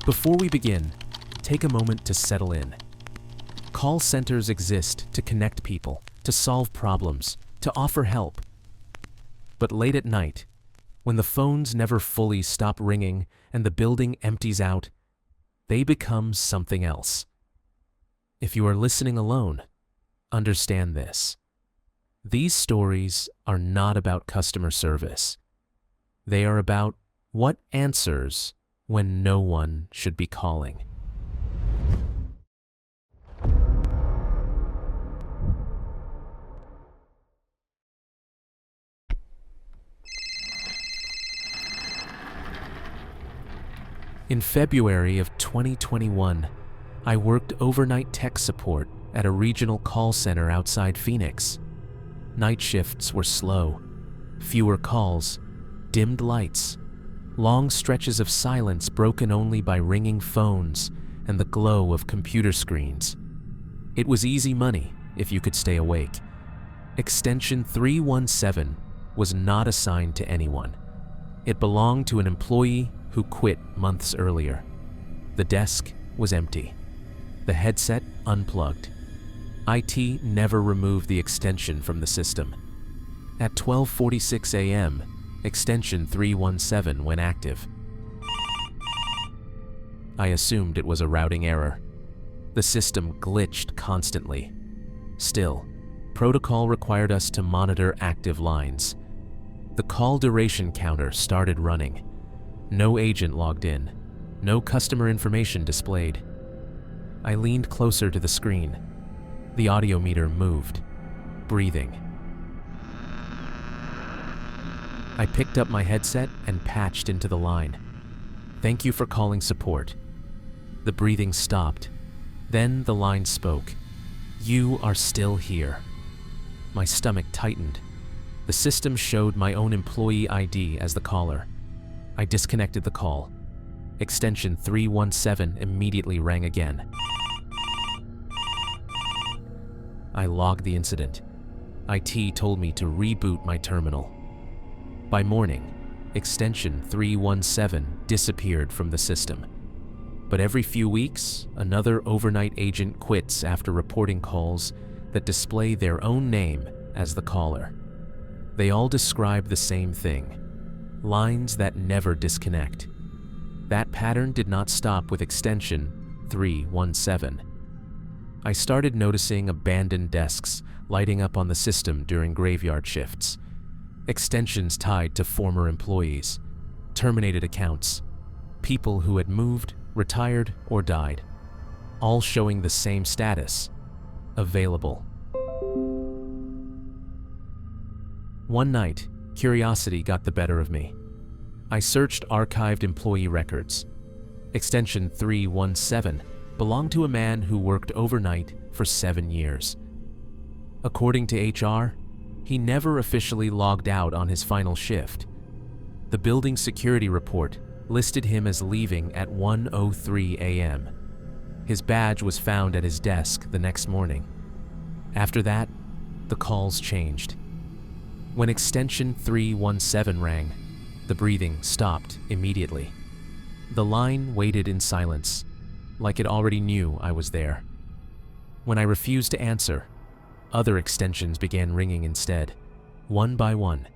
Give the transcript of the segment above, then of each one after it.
Before we begin, take a moment to settle in. Call centers exist to connect people, to solve problems, to offer help. But late at night, when the phones never fully stop ringing and the building empties out, they become something else. If you are listening alone, understand this. These stories are not about customer service. They are about what answers when no one should be calling. In February of 2021, I worked overnight tech support at a regional call center outside Phoenix. Night shifts were slow, fewer calls, dimmed lights, long stretches of silence broken only by ringing phones and the glow of computer screens. It was easy money if you could stay awake. Extension 317 was not assigned to anyone. It belonged to an employee who quit months earlier. The desk was empty. The headset unplugged. IT never removed the extension from the system. At 12:46 a.m., extension 317 went active. I assumed it was a routing error. The system glitched constantly. Still, protocol required us to monitor active lines. The call duration counter started running. No agent logged in. No customer information displayed. I leaned closer to the screen. The audio meter moved, breathing. I picked up my headset and patched into the line. "Thank you for calling support." The breathing stopped. Then the line spoke. "You are still here." My stomach tightened. The system showed my own employee ID as the caller. I disconnected the call. Extension 317 immediately rang again. I logged the incident. IT told me to reboot my terminal. By morning, extension 317 disappeared from the system. But every few weeks, another overnight agent quits after reporting calls that display their own name as the caller. They all describe the same thing: lines that never disconnect. That pattern did not stop with extension 317. I started noticing abandoned desks lighting up on the system during graveyard shifts, extensions tied to former employees, terminated accounts, people who had moved, retired, or died, all showing the same status: available. One night, curiosity got the better of me. I searched archived employee records. Extension 317 belonged to a man who worked overnight for 7 years. According to HR, he never officially logged out on his final shift. The building security report listed him as leaving at 1:03 a.m. His badge was found at his desk the next morning. After that, the calls changed. When extension 317 rang, the breathing stopped immediately. The line waited in silence, like it already knew I was there. When I refused to answer, other extensions began ringing instead, one by one,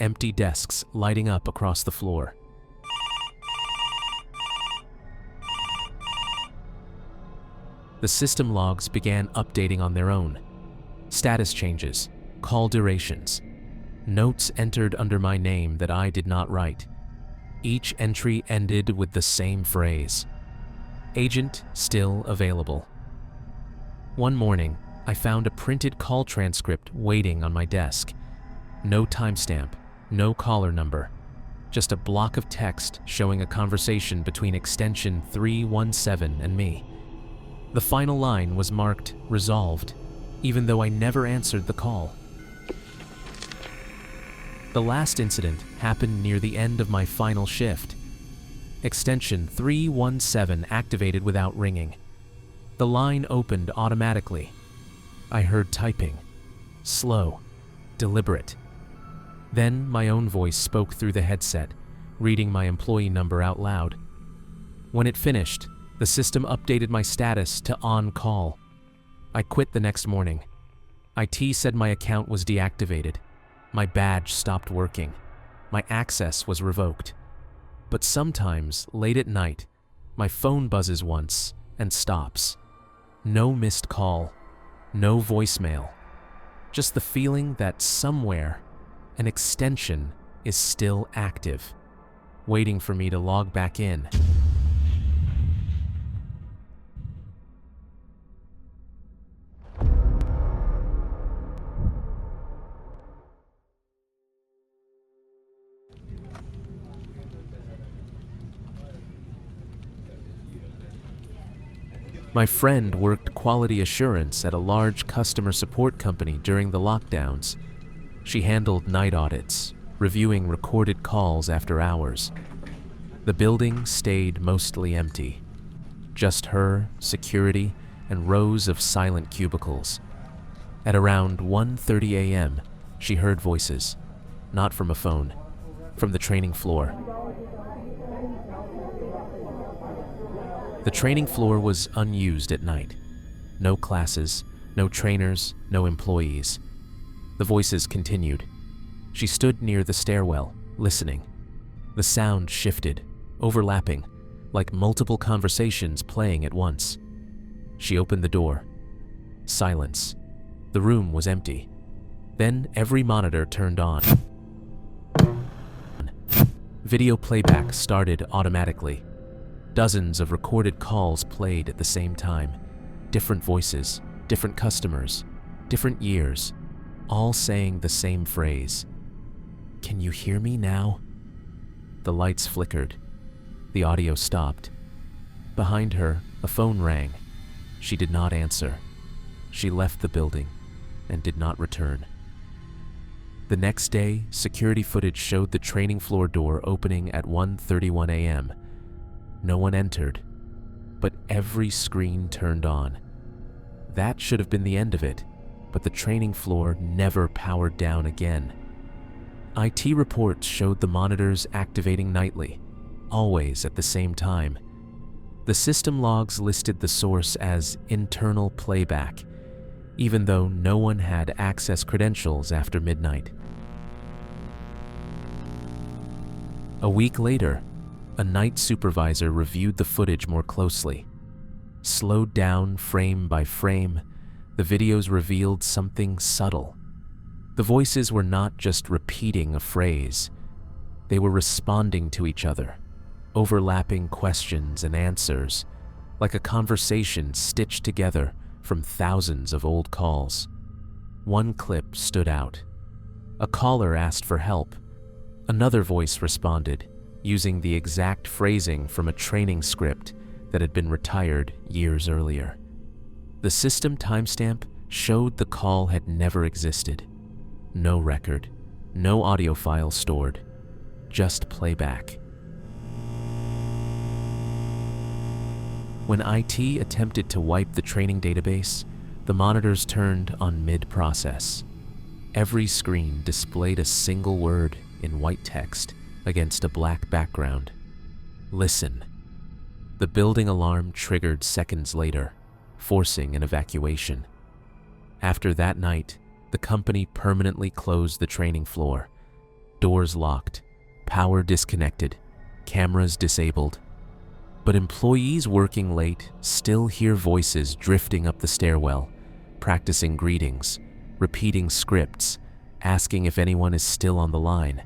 empty desks lighting up across the floor. The system logs began updating on their own. Status changes, call durations, notes entered under my name that I did not write. Each entry ended with the same phrase: agent still available. One morning, I found a printed call transcript waiting on my desk. No timestamp, no caller number, just a block of text showing a conversation between extension 317 and me. The final line was marked resolved, even though I never answered the call. The last incident happened near the end of my final shift. Extension 317 activated without ringing. The line opened automatically. I heard typing, slow, deliberate. Then my own voice spoke through the headset, reading my employee number out loud. When it finished, the system updated my status to on call. I quit the next morning. IT said my account was deactivated. My badge stopped working. My access was revoked. But sometimes, late at night, my phone buzzes once and stops. No missed call, no voicemail. Just the feeling that somewhere, an extension is still active, waiting for me to log back in. My friend worked quality assurance at a large customer support company during the lockdowns. She handled night audits, reviewing recorded calls after hours. The building stayed mostly empty. Just her, security, and rows of silent cubicles. At around 1:30 a.m., she heard voices, not from a phone, from the training floor. The training floor was unused at night. No classes, no trainers, no employees. The voices continued. She stood near the stairwell, listening. The sound shifted, overlapping, like multiple conversations playing at once. She opened the door. Silence. The room was empty. Then every monitor turned on. Video playback started automatically. Dozens of recorded calls played at the same time. Different voices, different customers, different years, all saying the same phrase. "Can you hear me now?" The lights flickered. The audio stopped. Behind her, a phone rang. She did not answer. She left the building and did not return. The next day, security footage showed the training floor door opening at 1:31 a.m. No one entered, but every screen turned on. That should have been the end of it, but the training floor never powered down again. IT reports showed the monitors activating nightly, always at the same time. The system logs listed the source as internal playback, even though no one had access credentials after midnight. A week later, a night supervisor reviewed the footage more closely. Slowed down frame by frame, the videos revealed something subtle. The voices were not just repeating a phrase. They were responding to each other, overlapping questions and answers, like a conversation stitched together from thousands of old calls. One clip stood out. A caller asked for help. Another voice responded, using the exact phrasing from a training script that had been retired years earlier. The system timestamp showed the call had never existed. No record, no audio file stored, just playback. When IT attempted to wipe the training database, the monitors turned on mid-process. Every screen displayed a single word in white text against a black background. Listen. The building alarm triggered seconds later, forcing an evacuation. After that night, the company permanently closed the training floor. Doors locked, power disconnected, cameras disabled. But employees working late still hear voices drifting up the stairwell, practicing greetings, repeating scripts, asking if anyone is still on the line.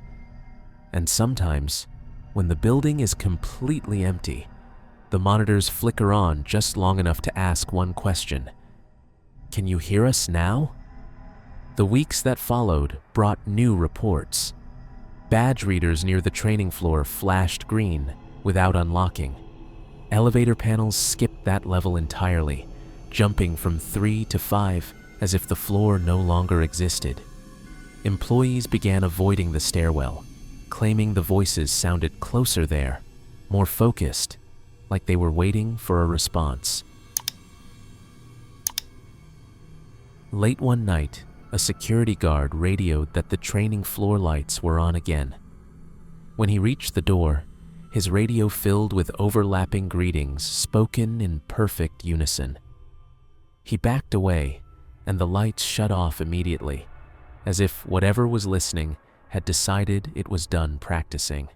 And sometimes, when the building is completely empty, the monitors flicker on just long enough to ask one question. "Can you hear us now?" The weeks that followed brought new reports. Badge readers near the training floor flashed green without unlocking. Elevator panels skipped that level entirely, jumping from 3 to 5 as if the floor no longer existed. Employees began avoiding the stairwell, claiming the voices sounded closer there, more focused, like they were waiting for a response. Late one night, a security guard radioed that the training floor lights were on again. When he reached the door, his radio filled with overlapping greetings spoken in perfect unison. He backed away, and the lights shut off immediately, as if whatever was listening had decided it was done practicing.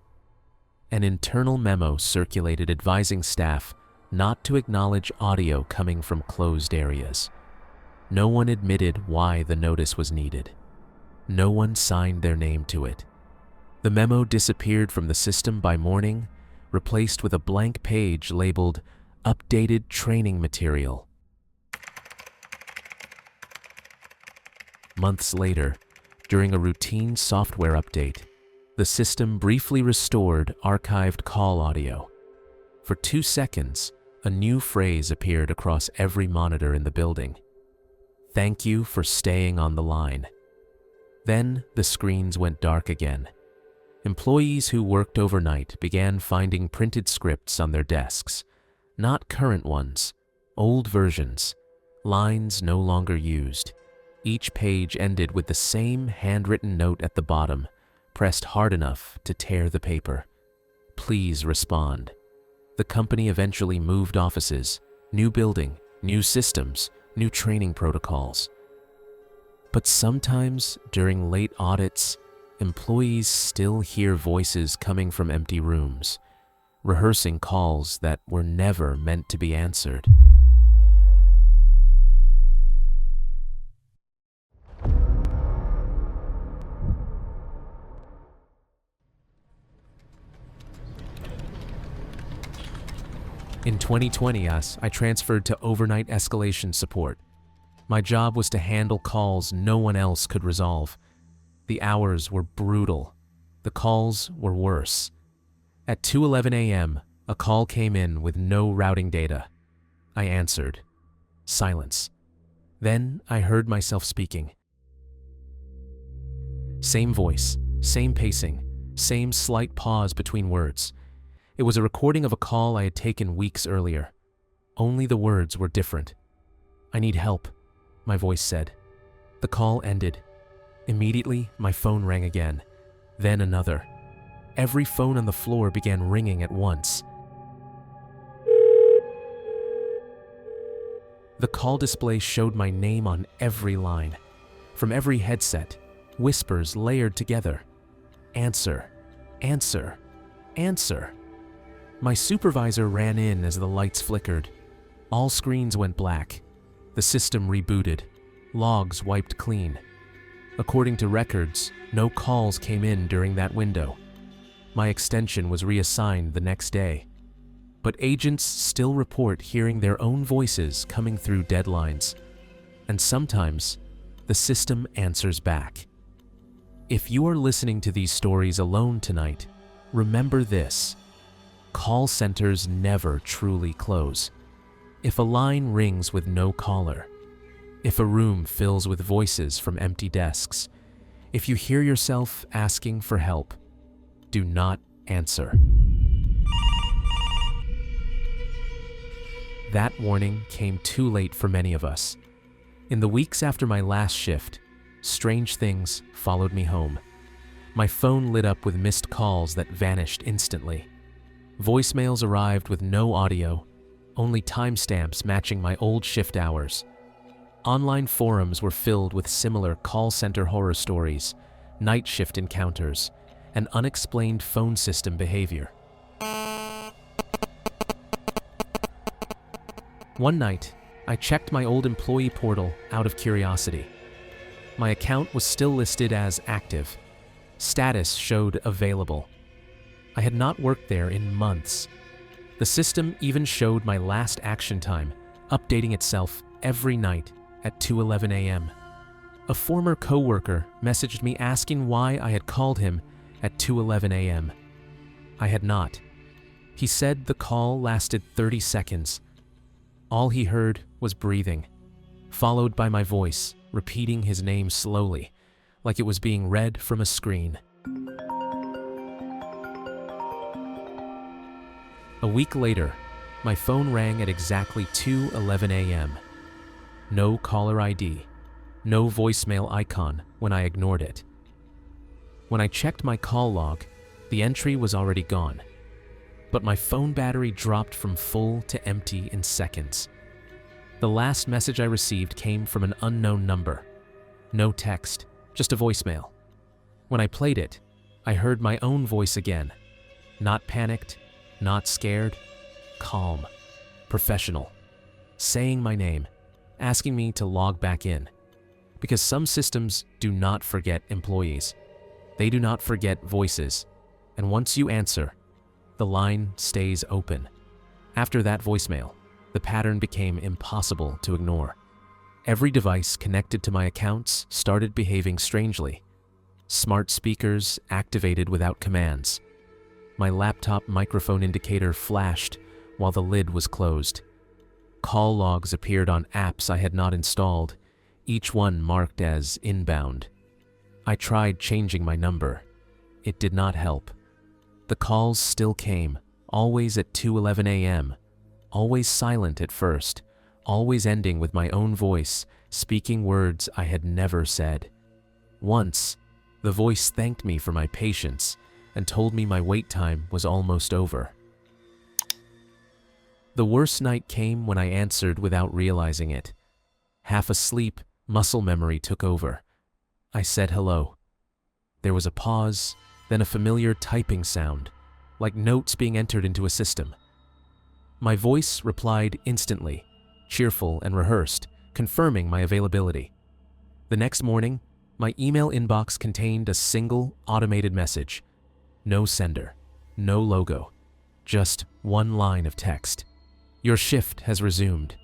An internal memo circulated advising staff not to acknowledge audio coming from closed areas. No one admitted why the notice was needed. No one signed their name to it. The memo disappeared from the system by morning, replaced with a blank page labeled "Updated Training Material." Months later, during a routine software update, the system briefly restored archived call audio. For 2 seconds, a new phrase appeared across every monitor in the building. "Thank you for staying on the line." Then the screens went dark again. Employees who worked overnight began finding printed scripts on their desks. Not current ones, old versions, lines no longer used. Each page ended with the same handwritten note at the bottom, pressed hard enough to tear the paper. "Please respond." The company eventually moved offices, new building, new systems, new training protocols. But sometimes, during late audits, employees still hear voices coming from empty rooms, rehearsing calls that were never meant to be answered. In 2020, I transferred to overnight escalation support. My job was to handle calls no one else could resolve. The hours were brutal. The calls were worse. At 2:11 a.m., a call came in with no routing data. I answered. Silence. Then I heard myself speaking. Same voice, same pacing, same slight pause between words. It was a recording of a call I had taken weeks earlier. Only the words were different. "I need help," my voice said. The call ended. Immediately, my phone rang again, then another. Every phone on the floor began ringing at once. The call display showed my name on every line. From every headset, whispers layered together. "Answer, answer, answer." My supervisor ran in as the lights flickered. All screens went black. The system rebooted. Logs wiped clean. According to records, no calls came in during that window. My extension was reassigned the next day. But agents still report hearing their own voices coming through deadlines. And sometimes, the system answers back. If you are listening to these stories alone tonight, remember this. Call centers never truly close. If a line rings with no caller, if a room fills with voices from empty desks, if you hear yourself asking for help, do not answer. That warning came too late for many of us. In the weeks after my last shift, strange things followed me home. My phone lit up with missed calls that vanished instantly. Voicemails arrived with no audio, only timestamps matching my old shift hours. Online forums were filled with similar call center horror stories, night shift encounters, and unexplained phone system behavior. One night, I checked my old employee portal out of curiosity. My account was still listed as active. Status showed available. I had not worked there in months. The system even showed my last action time, updating itself every night at 2:11 a.m. A former coworker messaged me asking why I had called him at 2:11 a.m. I had not. He said the call lasted 30 seconds. All he heard was breathing, followed by my voice repeating his name slowly, like it was being read from a screen. A week later, my phone rang at exactly 2:11 a.m. No caller ID, no voicemail icon when I ignored it. When I checked my call log, the entry was already gone. but my phone battery dropped from full to empty in seconds. The last message I received came from an unknown number. No text, just a voicemail. When I played it, I heard my own voice again. Not panicked, not scared, calm, professional, saying my name, asking me to log back in. Because some systems do not forget employees. They do not forget voices. And once you answer, the line stays open. After that voicemail, the pattern became impossible to ignore. Every device connected to my accounts started behaving strangely. Smart speakers activated without commands. My laptop microphone indicator flashed while the lid was closed. Call logs appeared on apps I had not installed, each one marked as inbound. I tried changing my number. It did not help. The calls still came, always at 2:11 a.m., always silent at first, always ending with my own voice, speaking words I had never said. Once, the voice thanked me for my patience and told me my wait time was almost over. The worst night came when I answered without realizing it. Half asleep, muscle memory took over. I said hello. There was a pause, then a familiar typing sound, like notes being entered into a system. My voice replied instantly, cheerful and rehearsed, confirming my availability. The next morning, my email inbox contained a single automated message. No sender, no logo, just one line of text. Your shift has resumed.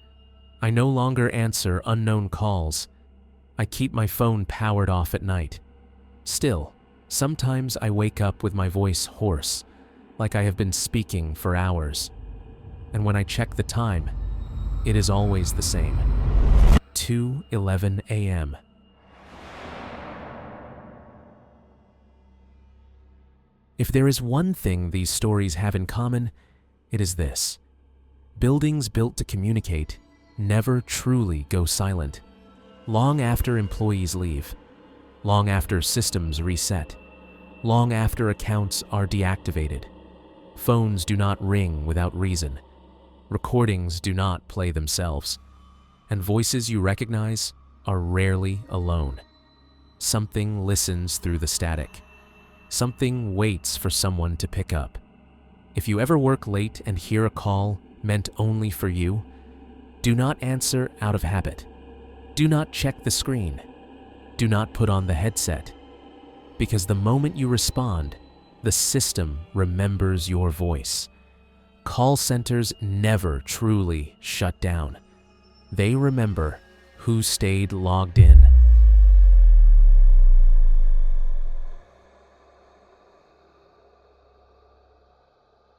I no longer answer unknown calls. I keep my phone powered off at night. Still, sometimes I wake up with my voice hoarse, like I have been speaking for hours. And when I check the time, it is always the same. 2:11 a.m. If there is one thing these stories have in common, it is this. Buildings built to communicate never truly go silent. Long after employees leave, long after systems reset, long after accounts are deactivated, phones do not ring without reason, recordings do not play themselves, and voices you recognize are rarely alone. Something listens through the static. Something waits for someone to pick up. If you ever work late and hear a call meant only for you, do not answer out of habit. Do not check the screen. Do not put on the headset. Because the moment you respond, the system remembers your voice. Call centers never truly shut down. They remember who stayed logged in.